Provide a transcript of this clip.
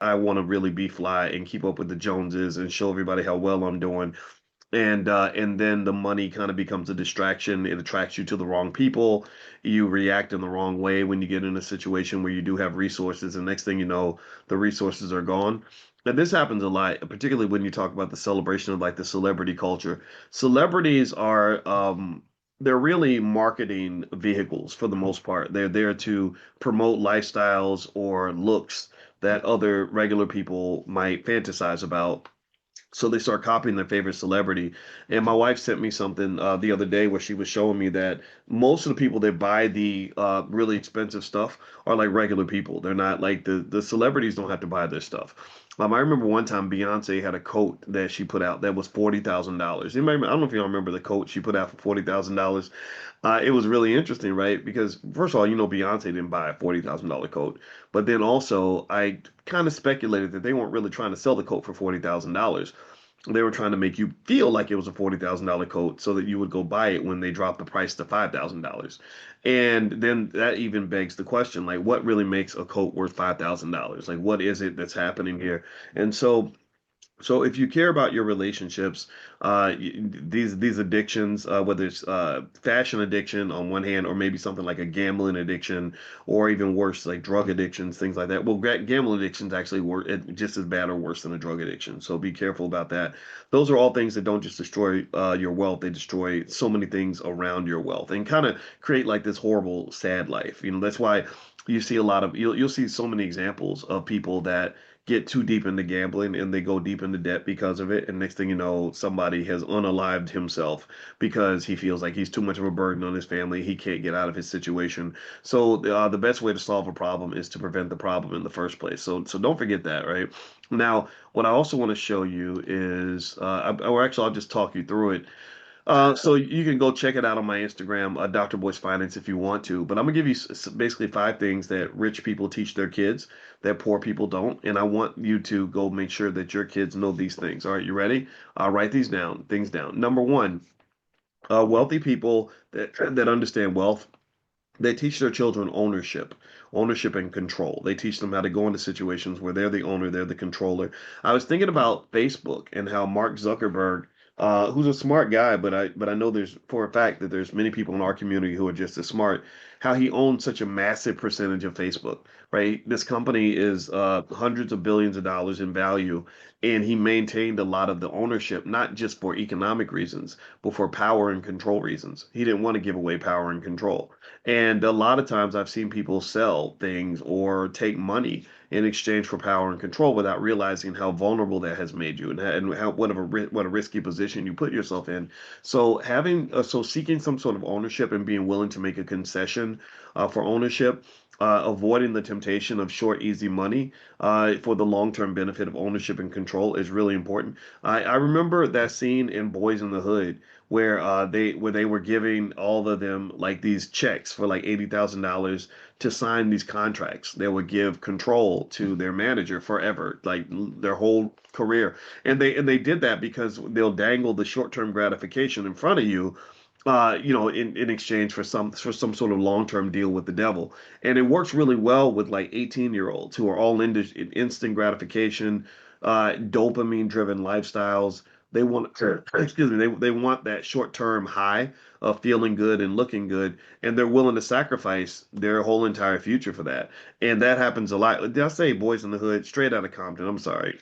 I want to really be fly and keep up with the Joneses and show everybody how well I'm doing. And then the money kind of becomes a distraction. It attracts you to the wrong people. You react in the wrong way when you get in a situation where you do have resources, and next thing you know, the resources are gone. And this happens a lot, particularly when you talk about the celebration of like the celebrity culture. Celebrities are they're really marketing vehicles for the most part. They're there to promote lifestyles or looks that other regular people might fantasize about, so they start copying their favorite celebrity. And my wife sent me something the other day where she was showing me that most of the people that buy the really expensive stuff are like regular people. They're not like the celebrities don't have to buy this stuff. I remember one time Beyonce had a coat that she put out that was $40,000. I don't know if you all remember the coat she put out for $40,000. It was really interesting, right? Because first of all, Beyonce didn't buy a $40,000 coat, but then also I kind of speculated that they weren't really trying to sell the coat for $40,000. They were trying to make you feel like it was a $40,000 coat so that you would go buy it when they dropped the price to $5,000. And then that even begs the question, like, what really makes a coat worth $5,000? Like, what is it that's happening here? And so if you care about your relationships, these addictions, whether it's fashion addiction on one hand, or maybe something like a gambling addiction, or even worse, like drug addictions, things like that. Well, gambling addictions actually were just as bad or worse than a drug addiction. So be careful about that. Those are all things that don't just destroy your wealth; they destroy so many things around your wealth and kind of create like this horrible, sad life. That's why you see a lot of you'll see so many examples of people that get too deep into gambling and they go deep into debt because of it. And next thing you know, somebody has unalived himself because he feels like he's too much of a burden on his family. He can't get out of his situation. So the best way to solve a problem is to prevent the problem in the first place. So don't forget that, right? Now, what I also want to show you is, or actually, I'll just talk you through it. So you can go check it out on my Instagram, Dr. Boyce Finance, if you want to. But I'm gonna give you basically 5 things that rich people teach their kids that poor people don't, and I want you to go make sure that your kids know these things. All right, you ready? Write these down, things down. Number one, wealthy people that understand wealth, they teach their children ownership and control. They teach them how to go into situations where they're the owner, they're the controller. I was thinking about Facebook and how Mark Zuckerberg, who's a smart guy, but I know there's for a fact that there's many people in our community who are just as smart, how he owns such a massive percentage of Facebook, right? This company is hundreds of billions of dollars in value, and he maintained a lot of the ownership, not just for economic reasons, but for power and control reasons. He didn't want to give away power and control. And a lot of times I've seen people sell things or take money in exchange for power and control without realizing how vulnerable that has made you, and how what a risky position you put yourself in. So seeking some sort of ownership and being willing to make a concession for ownership, avoiding the temptation of short, easy money for the long-term benefit of ownership and control is really important. I remember that scene in Boys in the Hood where they were giving all of them like these checks for like $80,000 to sign these contracts. They would give control to their manager forever, like their whole career. And they did that because they'll dangle the short-term gratification in front of you, in exchange for some sort of long-term deal with the devil. And it works really well with like 18-year-olds who are all into instant gratification, dopamine-driven lifestyles. They want, excuse me, they want that short-term high of feeling good and looking good, and they're willing to sacrifice their whole entire future for that. And that happens a lot. Did I say Boys in the Hood? Straight out of Compton. I'm sorry.